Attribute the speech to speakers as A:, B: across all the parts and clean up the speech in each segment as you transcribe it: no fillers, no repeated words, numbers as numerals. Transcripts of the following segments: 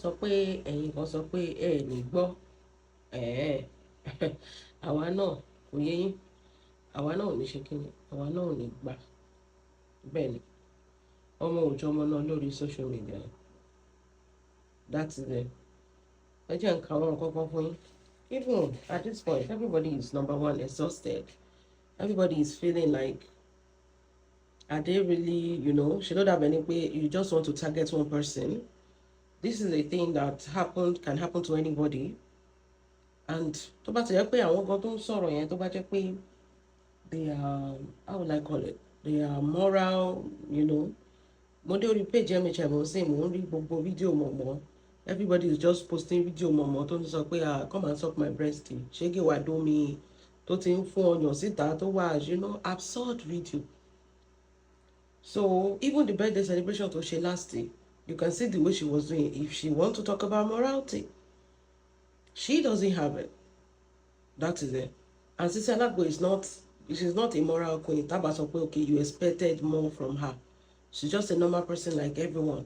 A: sọ pé ẹ̀yin kan sọ pé ẹ ní gbọ́ àwa náà kò yé yín, àwa náà ò ní ṣe kíni, àwa náà ò ní gbà. Bẹ́ẹ̀ ni ọmọ òòjọ́ ọmọ náà lórí social media, that's it. ẹ jẹ́ nǹkan àwọn nǹkan fún yín. Even at this point, everybody is number one exhausted. Everybody is feeling like, are they really, she don't have any way, you just want to target one person. This is a thing that can happen to anybody. And tó bá ti jẹ́ pé àwọn kan tó ń sọ̀rọ̀ yẹn tó bá jẹ́ pé they are, how will I call it? They are moral, mo dé orí page MHM mo say mo ń rí gbogbo fídíò mọ̀mọ́. Everybody is just posting video mọ̀mọ́ tó ń sọ pé come and suck my breast, ṣége wà dó mi, tó ti ń fún ọyàn síta tó wà, absurd video. So even the birthday celebration to she last day, you can see the way she was doing. If she wants to talk about morality, she doesn't have it. That is it. And Sisi Alagbo she's not a moral queen. Taba sọ pé okay, you expected more from her. She's just a normal person like everyone.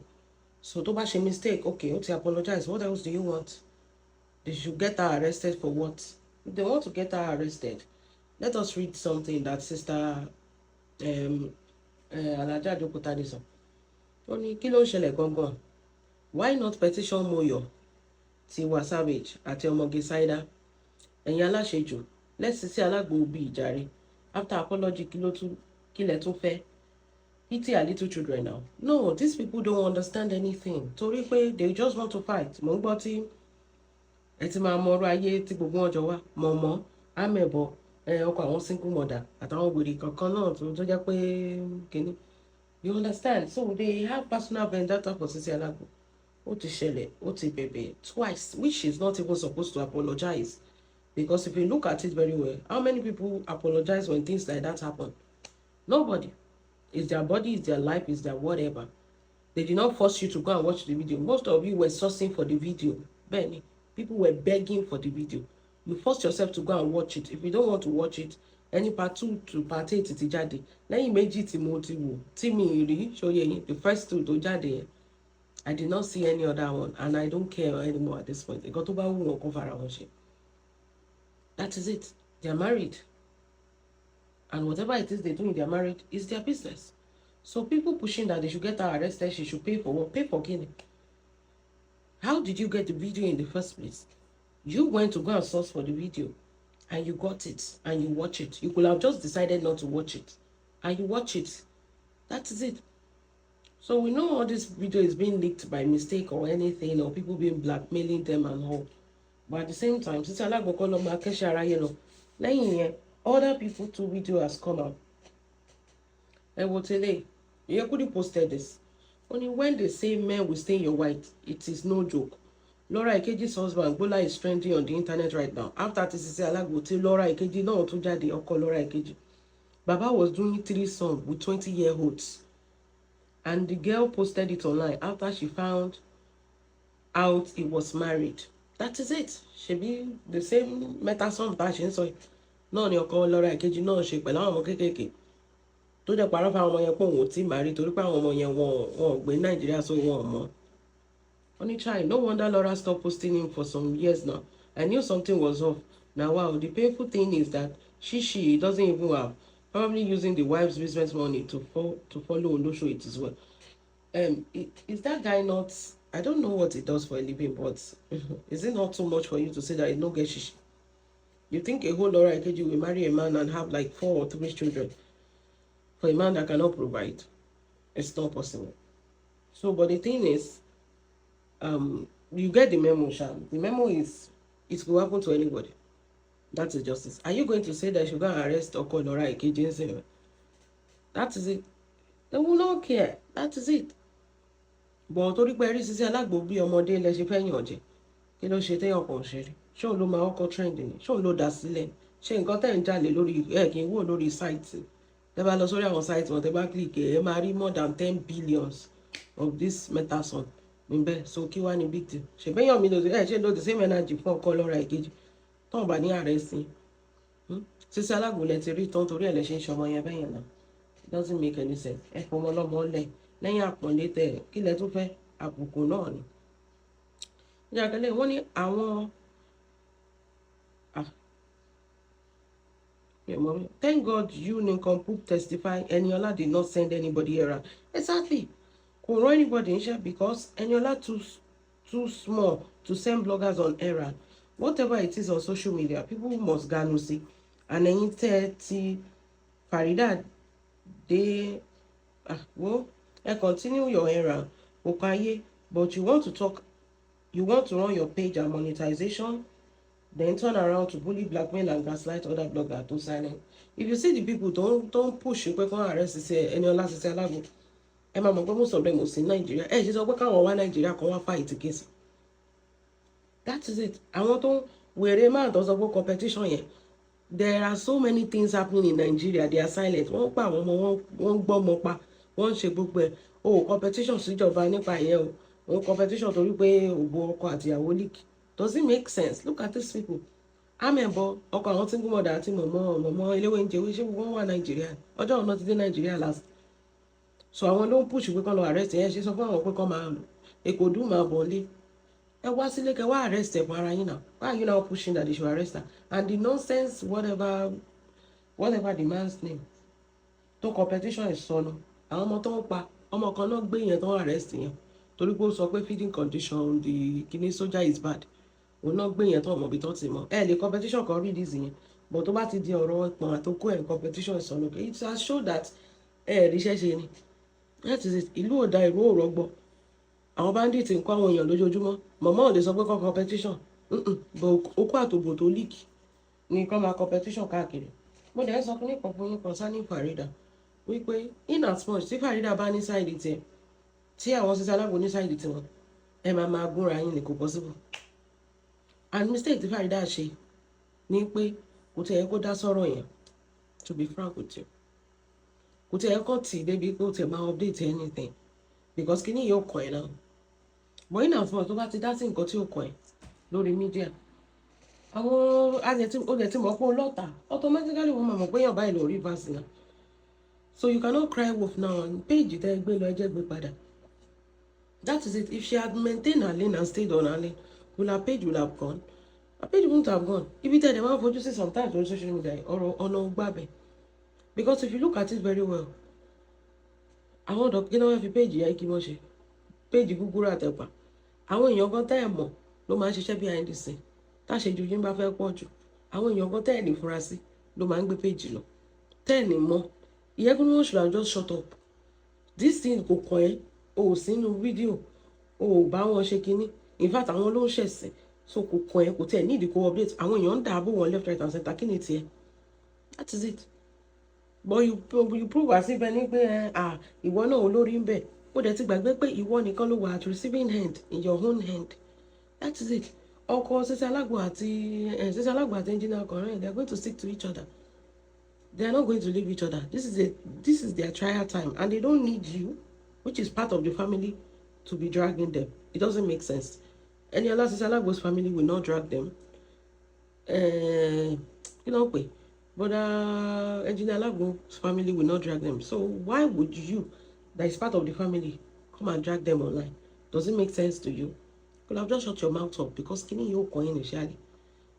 A: So tó bá ṣe mistake, okay, ó ti apologize. What else do you want? They should get her arrested for what? If they want to get her arrested, let us read something that Sister Alaja Dokutade sọ. Ó ní kí ló ń ṣẹlẹ̀ gangan? Why not petition Moyo, Tiwa Savage àti ọmọge Saida? Ẹ̀yin aláṣejù, let's see Alagbo bí ìjàre. After apology, kí lẹ tún fẹ́? Pity our little children now. No, these people don't understand anything. Torí pé they just want to fight. Mo ń gbọ́ tí ẹ ti máa mọ ọ̀rọ̀ ayé tí gbogbo wọn jọ wá. Mọ̀mọ́, àmẹ̀bọ̀, ọkọ àwọn single mother àtàwọn wèrè kankan náà tó jẹ́ pé kíní. You understand? So they have personal vendetta for Sisi Alagbo. Ó ti ṣẹlẹ̀, ó ti bẹ̀bẹ̀ twice, which is not even supposed to apologize. Because if you look at it very well, how many people apologize when things like that happen? Nobody. It's their body, it's their life, it's their whatever. They did not force you to go and watch the video. Most of you were sourcing for the video. Benny, people were begging for the video. You forced yourself to go and watch it. If you don't want to watch it, any part 2 to part 8 ti jáde. Lẹ́yìn méjì tí mo ti wò, tí mi rí, show you the first 2 tó jáde. I did not see any other one, and I don't care anymore at this point. Nǹkan tó bá wù wọ́n kó fara wọn ṣe. That is it. They are married. And whatever it is they do in their marriage is their business. So people pushing that they should get her arrested, she should pay for what? Pay for killing. How did you get the video in the first place? You went to go and source for the video, and you got it, and you watch it. You could have just decided not to watch it, and you watch it. That is it. So we know all this video is being leaked by mistake or anything, or people being blackmailing them and all. But at the same time, Sisi Alagbo kọ́ lọ máa kẹ́ṣẹ́ ara yẹn lọ. Lẹ́yìn yẹn, other people too video has come out. And what today, you could have posted this. Only when they say men will stain your white, it is no joke. Laura Ikeji's husband, Bola, is trending on the internet right now. After Sisi Alagbo tell Laura Ikeji náà tún jáde ọkọ Laura Ikeji. Baba was doing 3 songs with 20-year-olds. And the girl posted it online after she found out he was married. That is it. She be the same meta song that she saw. No, ni ọkọ Laura Ikeji náà ṣe pẹ̀lú àwọn ọmọ kékèké. Tó jẹ́ parọ́ fáwọn ọmọ yẹn pé òun ò tí marry torí pé àwọn ọmọ yẹn wọn gbé Nàìjíríà so wọn mọ̀. Only child, no wonder Laura stopped posting him for some years now. I knew something was off. Now wow, the painful thing is that she doesn't even have, probably using the wife's business money to follow Olosho it as well. Is that guy not, I don't know what he does for a living, but is it not too much for you to say that he no get shishi? You think a whole Laura Ikeji will marry a man and have like 4 or 3 children for a man that cannot provide? It's not possible. So, but the thing is, you get the memo, Sham. The memo is, it will happen to anybody. That is justice. Are you going to say that you should go and arrest Oko Laura Ikeji? That is it. They will not care. That is it. But torí pé rí Sisi Alagbo bí ọmọdé lẹ ṣe fẹ́ yàn jẹ. Kí ló ṣe téèyàn kan ṣe rí? Ṣé òun ló máa ọkọ̀ trend ni? Ṣé òun ló dá sílẹ̀? Ṣé nǹkan tẹ̀ ń jalè lórí kí n wò lórí site? Tẹ́ bá lọ sórí àwọn site wọn, tẹ́ bá click ẹ máa rí more than 10 billions of this meta song. Níbẹ̀, so kí wá ní big deal? Ṣé bẹ́yàn mi lò ṣe lò the same energy fún Oko Laura Ikeji? Tọ́n bá ní arrest ni. Sisi Alagbo lẹ ti rí tán torí ẹ̀ lẹ ṣe ń ṣọmọ yẹn bẹ́yẹn náà. It doesn't make any sense. Ẹ fọmọ lọ́mọ lẹ̀ lẹ́yìn àpọ̀nlé tẹ̀ kí lẹ tún fẹ́ àbùkù náà ni. Jàkẹ́lẹ́ wọ́n ní àwọn thank God you nincompoop testify Eniola did not send anybody around. Exactly. Kò rán anybody níṣẹ́ because Eniola too small to send bloggers on errand. Whatever it is on social media, people must ganu sí. And ẹ̀yin tẹ́ ti Farida dé well, continue your errand. Okaye, but you want to run your page and monetization, then turn around to bully, blackmail, and gaslight other bloggers to silent. If you see the people don't push you, can arrest Eniola Sisi Alagbo. Ẹ máa mọ̀ pé most of them was in Nigeria. Ẹ ṣe sọ pé káwọn wá Nigeria kan wá fight case. That is it. Àwọn tó wèrè máa tó sọ pé competition yẹn. There are so many things happening in Nigeria. They are silent. Wọ́n pa àwọn ọmọ wọn gbọ́ ọmọ pa. Wọ́n ṣe gbogbo ẹ̀. Competition síjọba nípa ìyẹn o. Competition torí pé ògbó ọkọ àti ìyàwó leak. Does it make sense? Look at these people. Amẹ̀bọ ọkọ àwọn single mother àti mọ̀mọ́ eléwé ń jẹwé ṣé wọ́n wà Nàìjíríà. Ọjọ́ ọ̀nà ti dé Nàìjíríà last. So àwọn ló ń push pé kán lọ arrest yẹn ṣe sọ fún àwọn pé kán máa èkó dùn máa bọ̀ lé. Ẹ wá sílé kẹ wá arrest ẹ̀ fún ara yín náà. Why are you now pushing that they should arrest her? And the nonsense whatever the man's name tó competition is sọnù. Àwọn ọmọ tó ń pa ọmọ kan náà gbé yẹn tó ń arrest yẹn torí pé ó sọ pé feeding condition the kidney soldier is bad. Òun náà gbé yẹn tó ọmọ ibi tó ti mọ̀. Ẹ lè competition kan rí dis yẹn but tó bá ti di ọ̀rọ̀ ìpọ̀n àtòkù ẹ̀ competition is sọnù. It has shown that ríṣẹ́ ṣe ni. That is it. Ìlú ò da ìlú ò rọgbọ. Àwọn bandits ń kó àwọn èèyàn lójoojúmọ́. Mọ̀mọ́ ò lè sọ pé kọ́ competition. But okó àtòbò tó leak ní kọ́ máa competition káàkiri. Mo dẹ̀ sọ fún nípa fún yín concerning Farida wípé in as much tí Farida bá ní side tiẹ̀ tí àwọn Sisi Alagbo ní side tiwọn ẹ máa gúnra yín ní kò possible. And mistake tí Farida ṣe ni pé kò tẹ̀ ẹ́ kó dá sọ̀rọ̀ yẹn, to be frank with you. Kò tẹ̀ ẹ́ kọ́ tì débi pé ó tẹ̀ máa update anything because kí ni yóò kàn ẹ́ náà. But in as much tó bá ti dá sí nǹkan tí ó kàn ẹ́ lórí media àwọn olè tí mọ̀ pé ó lọ́ta automatically wọ́n máa mọ̀ pé yàn báyìí lórí verse náà. So you cannot cry wolf now and page tẹ́ gbé lọ ẹjẹ́ gbé padà. That is it. If she had maintained her lane and stayed on her lane, will her page have gone? Her page wouldn't have gone. Ibi tẹ́ dẹ̀ máa ń fojú sí sometimes on social media ọ̀rọ̀ ọ̀nà gbàbẹ̀. Because if you look at it very well, àwọn ọ̀dọ́ kí náà wọ́n fi page yẹn kí wọ́n ṣe page gúgúrú àtẹ̀pà. Àwọn èèyàn kan tẹ́ ẹ̀ mọ̀ ló máa ń ṣiṣẹ́ behind the scene. Táṣejù yín bá fẹ́ pọ̀ jù àwọn èèyàn kan tẹ́ ẹ̀ ní fura sí ló máa ń gbé page lọ. Tẹ́ ẹ̀ ní mọ̀ ìyẹn kí wọ́n should have just shut up. This thing kò kàn ẹ́ o ò sínú fídíò o ò bá wọn ṣe kinní. In fact àwọn ló ń ṣẹ̀sìn so kò kàn ẹ́ kò tẹ̀ ní ìdíkò update. Àwọn èèyàn ń dààbò wọn left right and center kí ni tiẹ̀. That is it. But you prove as if ẹni pé ìwọ náà olórí ń bẹ̀ ó dẹ̀ ti gbàgbé pé ìwọ nìkan ló wà at receiving hand in your own hand. That is it. Ọkọ Sisi Alagbo àti engineer Koni, they are going to stick to each other. They are not going to leave each other. This is their trial time and they don't need you, which is part of the family, to be dragging them. It doesn't make sense. Any other Sisi Alagbo's family will not drag them. But engineer Alagbo's family will not drag them. So why would you, that is part of the family, come and drag them online? Does it make sense to you? You could have just shut your mouth up because kini you coin initially.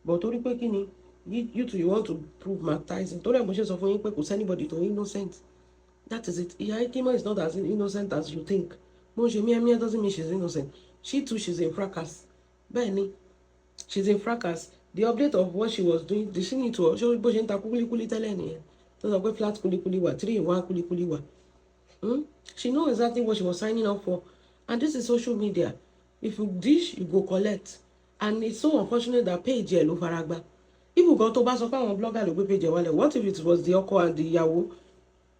A: But torí pé kini you too you want to prove Monetization. Torí emotions of yín pé kò anybody to innocent. That is it. Iya Ikima is not as innocent as you think. Mo ṣe mí doesn't mean she's innocent. She too, she's in fracas. Bẹ́ẹ̀ni, she's in fracas. The update of what she was doing, did she need to show bó ṣe ń ta kúlíkúlí tẹ́lẹ̀ nìyẹn. Tó sọ pé flat kúlíkúlí wà, 3-in-1 kúlíkúlí wà. She knows exactly what she was signing up for. And this is social media. If you dish, you go collect. And it's so unfortunate that page ló fara gbá. If you go to bá sọ pé àwọn blogger ló gbé page wálẹ̀, what if it was the ọkọ and the ìyàwó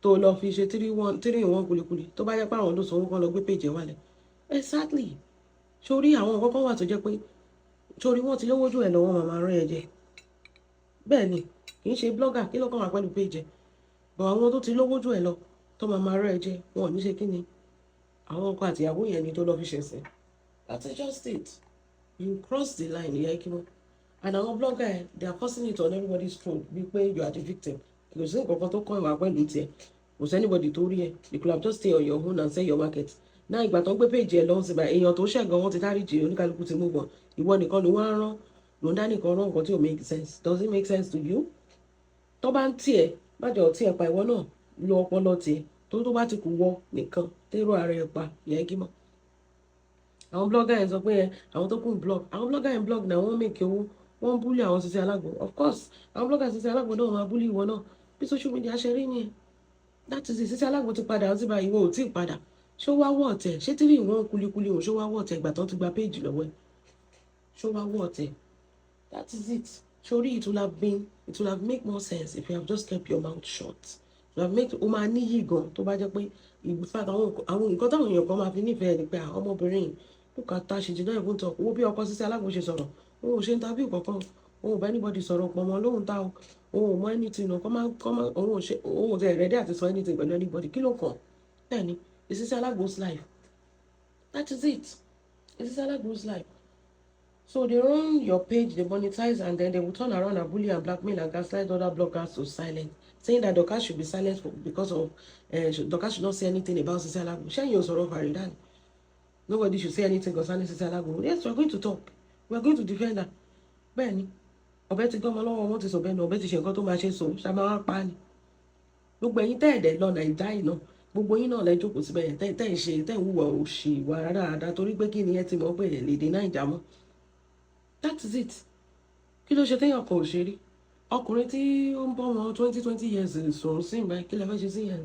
A: tó lọ fi ṣe 3-in-1 kúlíkúlí tó bá yẹ pé àwọn ló sọ wọn lọ gbé page wálẹ̀? Exactly. Sórí àwọn kọ́kọ́ wà tó jẹ́ pé sórí wọ́n ti lówó jù ẹ̀ lọ́wọ́ màmá rán ẹ jẹ. Bẹ́ẹ̀ ni kì í ṣe blogger kí ló kàn wá pẹ̀lú page. But àwọn tó ti lówó jù ẹ̀ lọ tó màmá rán ẹ jẹ wọn ò ní ṣe kí ni. Àwọn ọkọ àti ìyàwó yẹn ni tó lọ fi ṣẹ̀sìn. That's just it. You cross the line, Iya Ikima. And our blogger, they are forcing it on everybody's throat. Because you are the victim. Because you think to call anybody to here. You could have just stay on your own and sell your market. náà ìgbà tó ń gbé péjì ẹ lọ́wọ́ sí báyìí èèyàn tó ṣẹ̀gàn wọn ti dáríjì oníkálukú ti move on ìwọ nìkan ló wá rán ló ń dá nìkan rán nǹkan tí ò make sense. Does it make sense to you? tó bá ń tiẹ̀ májọ tiẹ̀ pa ìwọ náà lo ọpọlọ tiẹ̀ tó bá ti kù wọ nìkan tẹ́rọ ara ẹ̀ pa yẹ kí mọ́. àwọn blogger yẹn sọ pé àwọn tó kún blog àwọn blogger yẹn blog náà wọ́n make owó wọ́n búlì àwọn Sisi Alagbo. Of course àwọn blogger Sisi Alagbo náà máa búlì ìwọ náà bí social media ṣe rí nìyẹn. That is it. Sisi Alagbo ti padà ọtí báyìí ìwọ ò tí ì padà ṣó wá wọ̀ ọ̀tẹ̀ ṣé tí ìwọ̀n kulikuli òun ṣó wá wọ̀ ọ̀tẹ̀ ìgbà tó ti gba péjì lọ́wọ́ ẹ̀ ṣó wá wọ̀ ọ̀tẹ̀. That is it. Surely it will have make more sense if you have just kept your mouth shut. It will have make o máa níyì gan tó bá jẹ́ pé ìgbìfà àwọn nǹkan táwọn èèyàn kan máa fi nífẹ̀ẹ́ ni pé ọmọbìnrin look at her, she did not even talk. Owó bí ọkọ Sisi Alagbo ṣe sọ̀rọ̀ òun ò ṣe interview kankan òun ò bá anybody sọ̀rọ̀ pọ̀ mọ́ lóhun tá òun ò mọ anything náà òun ò tẹ̀ ready àti sọ anything pẹ̀lú anybody kí ló kàn bẹ́ẹ̀ ni it's Sisi Alagbo's life. That is it. It's Sisi Alagbo's life. So they run your page, they monetize, and then they will turn around and bully and blackmail and gaslight other bloggers to silence, saying that Dorcas should be silent because of Dorcas should not say anything about Sisi Alagbo. Share your sorrow for Faridan. Nobody should say anything concerning Sisi Alagbo. Yes, we are going to talk. We are going to defend her. Bẹ́ẹ̀ni, ọbẹ̀ ti gbọ́mọ lọ́wọ́ wọn ti sọ bẹ́ẹ̀ ni ọbẹ̀ ti ṣe nǹkan tó máa ṣe so ṣàmà wá pa ni. Gbogbo ẹ̀yin tẹ́ẹ̀dẹ̀ lọ Nàìjíríà yìí náà gbogbo yín náà lẹ jókòó síbẹ̀ yẹn tẹ́ ń ṣe tẹ́ ń wúwo òṣì ìwà rárára torí pé kí ni ẹ ti mọ̀ pé ẹ̀ lè dé Nàìjíríà mọ́. That is it. Kí ló ṣe téèyàn kan ò ṣe rí ọkùnrin tí ó ń bọ́ wọn 20 years sòrùn sí ìgbà kí lè fẹ́ ṣe sí yẹn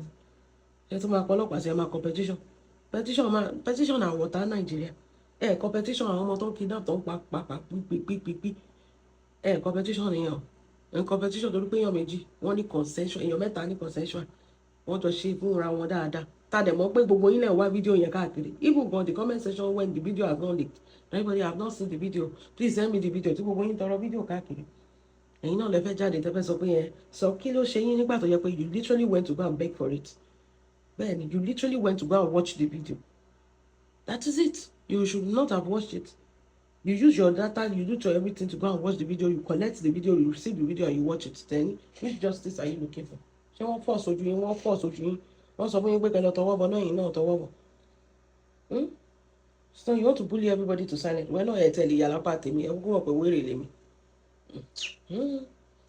A: ẹ tún máa pọ̀ ọlọ́pàá sí ẹ máa petition àwọ̀tá Nàìjíríà competition àwọn ọmọ tó ń kidnap tó ń pa pípípípí competition nìyẹn o competition torí pé èèyàn méjì wọ́n ní consensual èèyàn mẹ́ta ní consensual wọ́n jọ ṣe fúnra wọn dáadáa tá a dẹ̀ mọ̀ pé gbogbo yín lẹ̀ wá fídíò yẹn káàkiri even gan the comment section when the video has not leaked everybody have not seen the video please send me the video tí gbogbo yín tọrọ fídíò káàkiri ẹ̀yin náà lè fẹ́ jáde tẹ́ fẹ́ sọ pé yẹn sọ kí ló ṣe yín nígbà tó yẹ pé you literally went to go and beg for it bẹ́ẹ̀ni you literally went to go and watch the video. That is it. You should not have watched it. You use your data, you do to everything to go and watch the video, you collect the video, you receive the video and you watch it. Then which justice are you looking for? Ṣé wọ́n force ojú yín, wọ́n force ojú yín, wọ́n sọ fún yín pé kẹ́ lọ tọwọ́ bọ̀ náà yín náà tọwọ́ bọ̀. So you want to bully everybody to silence. Well, no, ẹ tẹ̀lé yàrá pa tèmi, ẹ kúkú mọ̀ pé wéré lèmi.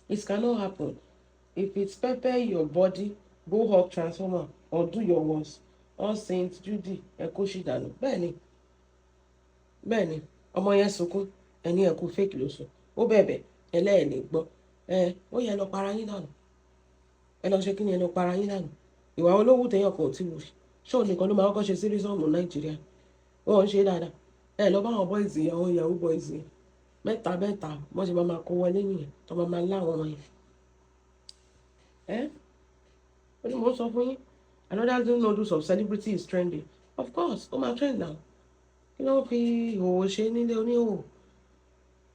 A: It cannot happen. If it's pepper your body, go hug transformer or do your worst. All Saint Judy ẹ kó ṣì dànù. Bẹ́ẹ̀ni ọmọ yẹn sunkún ẹni ẹ kó fake ló sùn ó bẹ̀bẹ̀ ẹlẹ́ẹ̀lẹ́ gbọ́ ó yẹ lọ para yín dànù ẹ lọ ṣe kí ni ẹ lọ para yín dànù ìwà olówó téèyàn kan ò tí wù ṣóò nìkan ló máa kọ́kọ́ ṣe sírísọ́ọ̀mù Nàìjíríà wọ́n ń ṣe dáadáa ẹ lọ bá àwọn boys àwọn yahoo boys mẹ́ta wọ́n ṣe máa kó wọlé nìyẹn tó máa láwọn ọmọ yẹn ó ní mo sọ fún yín. Another noodles of celebrity is trending. Of course, ó máa trend now. Kí ló fi ìhòòhò ṣe nílé oníhòòhò?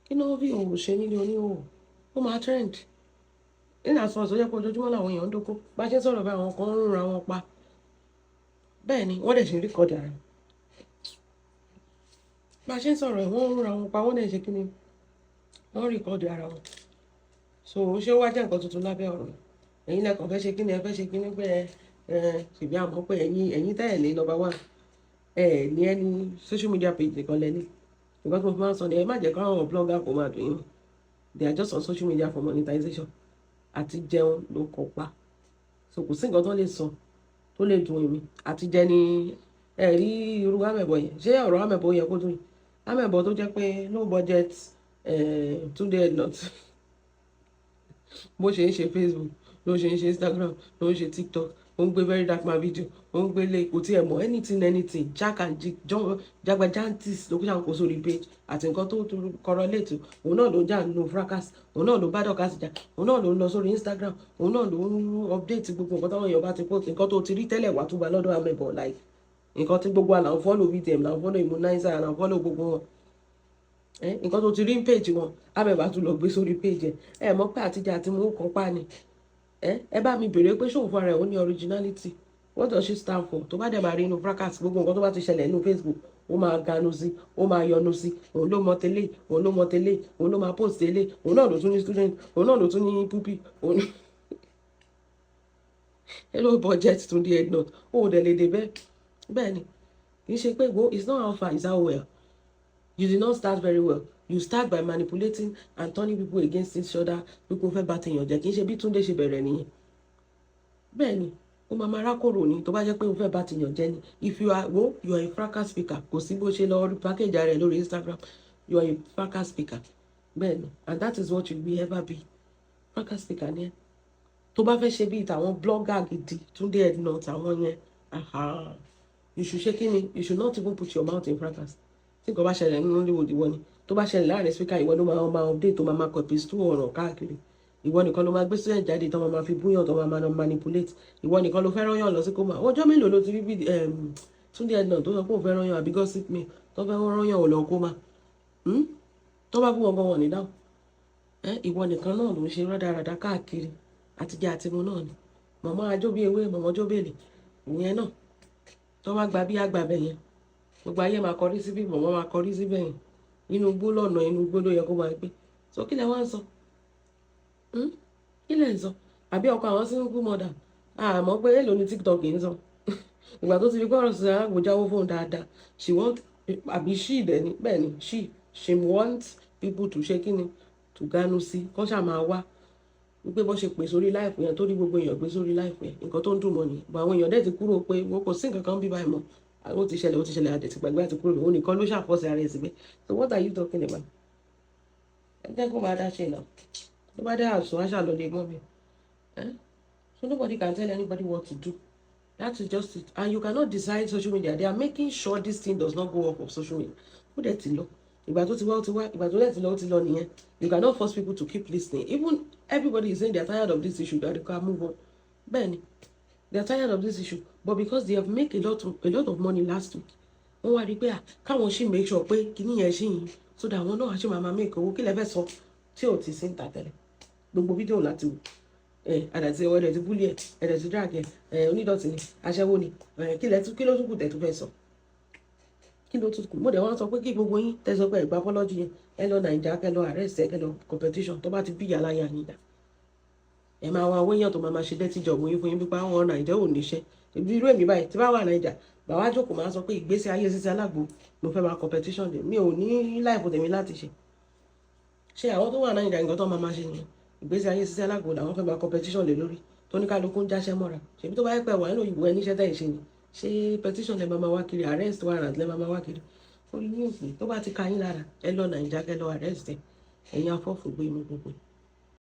A: Kí ló fi ìhòòhò ṣe nílé oníhòòhò? Ó máa trend. Nínú àsọ̀rọ̀ tó jẹ́ pé ojoojúmọ́ làwọn èèyàn ń dóko. Bá ṣe sọ̀rọ̀ bá àwọn kan ń rúnra wọn pa. Bẹ́ẹ̀ ni, wọ́n dẹ̀ ṣe rékọ̀dì ara. Bá ṣe sọ̀rọ̀ wọ́n ń rúnra wọn pa, wọ́n dẹ̀ ṣe kí ni? Wọ́n rékọ̀dì ara wọn. So, ṣé ó wá jẹ́ nǹkan tuntun lábẹ́ ọ̀run? Ẹ̀yin lẹ́kọ̀ọ́ fẹ́ ṣe kí ni ẹ fẹ́ ṣe kí ni pé ṣèbí àmọ́ pé ẹ̀yin tẹ́lẹ̀ number one ní ẹni social media page nìkan lẹ́ni nǹkan tó fi máa ń sọ ni ẹ má jẹ́ káwọn blogger kò máa dùn yín they are just on social media for monetization àti jẹun ló kọ pa so kò sí nǹkan tó lè sọ tó lè dùn èmi àti jẹ ni rí irú amẹ̀bọ̀ yẹn ṣé ọ̀rọ̀ amẹ̀bọ̀ yẹ kó dùn yín amẹ̀bọ̀ tó jẹ́ pé low budget Tunde not bó ṣe ń ṣe Facebook ló ṣe ń ṣe Instagram ló ń ṣe TikTok ó ń gbé very dark man video ó ń gbé lé kò tí ẹ mọ̀ anything jack and jagbajantis ló kó ṣàwọn kó sórí page àti nǹkan tó correlate òun náà ló ń jà nínú fracas òun náà ló ń bá Dorcas jà òun náà ló ń lọ sórí Instagram òun náà ló ń update gbogbo nǹkan táwọn èèyàn bá ti post nǹkan tó ti rí tẹ́lẹ̀ wá tó gba lọ́dọ̀ amẹ̀bọ̀ like nǹkan tí gbogbo àlà ń follow VTM là ń follow immunizer là ń follow gbogbo wọn nǹkan tó ti rí page wọn amẹ̀bà tún lọ gbé sórí page ẹ mọ̀ pé àtijọ́ àti mú kan pa ni ẹ bá mi bèrè pé ṣòwò fún ara ẹ̀ ó ní originality what does she stand for tó bá dẹ̀ máa rí inú fracas gbogbo nǹkan tó bá ti ṣẹlẹ̀ nínú Facebook ó máa ganu sí ó máa yọnu sí òun ló mọ tẹ́lẹ̀ òun ló mọ tẹ́lẹ̀ òun ló máa post tẹ́lẹ̀ òun náà ló tún ní student òun náà ló tún ní pupi òun hello budget tún di head note ó dẹ̀ lè dé bẹ́ẹ̀ ni kì kì í ṣe pé wo it's not how far, it's how well. You did not start very well. You start by manipulating and turning people against each other. People fẹ́ bá tèèyàn jẹ́, kì í ṣe bí Túndé ṣe bẹ̀rẹ̀ nìyẹn. Bẹ́ẹ̀ ni ó máa máa rákòrò ni tó bá jẹ́ pé o fẹ́ bá tèèyàn jẹ́ ni. If you are you are a fracas speaker, kò sí bó ṣe lọ package rẹ̀ lórí Instagram, you are a fracas speaker. Bẹ́ẹ̀ ni, and that is what you will ever be. Fracas speaker ni ẹ. Tó bá fẹ́ ṣe bí ìtàwọn blogger gidi Túndé Ednut àwọn yẹn, you should ṣe kí ni, you should not even put your mouth in fracas. Tí nǹkan bá ṣẹlẹ̀ nínú Hollywood ìwọ ni, tó bá ṣẹlẹ̀ láàrin speaker ìwọ ló máa update, tó máa copy stu ọ̀rọ̀ káàkiri. Ìwọ nìkan ló máa gbé student jáde tó máa fi búyàn, tó máa manipulate. Ìwọ nìkan ló fẹ́ rán yàn lọ sí kómà. Ọjọ́ mélòó ló ti rí bí Túndé Ednut tó sọ pé òun fẹ́ rán yàn àbí gossip me tó fẹ́ rán yàn ò lọ kómà. Tó bá bú wọn gan wọn ní dáhùn. Ìwọ nìkan náà ló ń ṣe rádaràda káàkiri àtijọ́ àtimu náà ni. Mọ̀mọ́ ajóbi ewé, mọ̀mọ́ jóbèlè. Ìyẹn náà tó wá gba bí àgbà bẹ̀ yẹn. Gbogbo ayé máa kọrí síbí, mọ̀mọ́ máa kọrí síbẹ̀ yẹn. Inú igbó lọ́nà, inú igbó ló yẹ kó máa gbé. So kí lẹ wá ń sọ? Kí lẹ ń sọ? Àbí ọkọ àwọn single mother àmọ́ pé èlò ní TikTok ń sọ. Ìgbà tó ti fi gbọ́rọ̀ sí Alagbo jáwó fóun dáadáa, she want àbí she dẹ̀ ni bẹ́ẹ̀ ni she wants people to ṣe kíni to ganu sí kọ́ ṣáà máa wá wípé bọ́ ṣe pè sórí láìpù yẹn tó rí gbogbo èèyàn gbé sórí láìpù yẹn nǹkan tó ń dùn mọ́ ni bọ́ àwọn èèyàn dẹ̀ ti kúrò pé wọ́n kò sí nǹkan kan bí báyìí mọ́ ó ti ṣẹlẹ̀ àdẹ̀tì gbàgbé àti kúrò òun nìkan ló ṣàfọ́sẹ̀ ara ẹ̀ síbẹ̀. So what are you talking about? Ẹ jẹ́ kó máa dá ṣe náà tó bá dé àṣọ àṣà lọ lè gbọ́n mi. So nobody can tell anybody what to do. That is just it. And you cannot decide social media. They are making sure this thing does not go off of social media. Who dẹ̀ ti lọ? Ìgbà tó ti wá ó ti wá, ìgbà tó dẹ̀ ti lọ ó ti lọ nìyẹn. You cannot force people to keep listening. Even everybody is saying they are tired of this issue, that they can move on. Bẹ́ẹ̀ni, they are tired of this issue, but because they have made a lot of money last week. Wọ́n wá rí pé káwọn ṣì make sure pé kíní yẹn ṣì yín so that àwọn náà ṣì máa make owó kí lẹ fẹ́ sọ tí ò ti sí ń ta tẹ́lẹ̀. Gbogbo fídíò láti wò. Àdàtì ẹ̀wọ̀ ẹ̀dẹ̀ ti búlì ẹ̀dẹ̀ ti drag onídọ̀tí ni aṣẹ́wó ni kí ló tún kù tẹ̀ tó fẹ́ sọ. Kí ló tún kù? Mo dẹ̀ wọ́n sọ pé kí gbogbo yín tẹ̀sán pé ẹ̀gbá apology yẹn ẹ lọ Naija kẹ lọ arrest ẹ kẹ lọ competition tó bá ti bí yàrá yà nígbà. Ẹ máa wá owó èèyàn tó máa ṣe dẹ́tí jọ̀gbọ́n yín fún yín pípa àwọn Naija ò níṣẹ́. Ibi irú èmi báyìí tí bá wà Naija bàbá jókòó máa sọ pé ìgbésí ayé Sisi Alagbo mo fẹ́ máa competition dé mi ò ní láìpò tèmi láti ṣe. Ṣé àwọn tó wà Naija nǹkan tó máa ṣe nìyẹn? Ìgbésí ayé Sisi Alagbo làwọn fẹ́ máa competition lé lórí tó ní kálukú ń jáṣẹ́ mọ́ra. Ṣèbí tó bá yẹ pé wà nínú òyìnbó ẹ níṣẹ́ tẹ̀ ṣe ni ṣé petition lẹ máa wá kiri arrest warrant lẹ máa wá kiri. Orí ní òfin tó bá ti ka yín lára ẹ lọ Naija kẹ lọ arrest ẹ ẹ̀yin afọ́fù gbé inú gbogbo.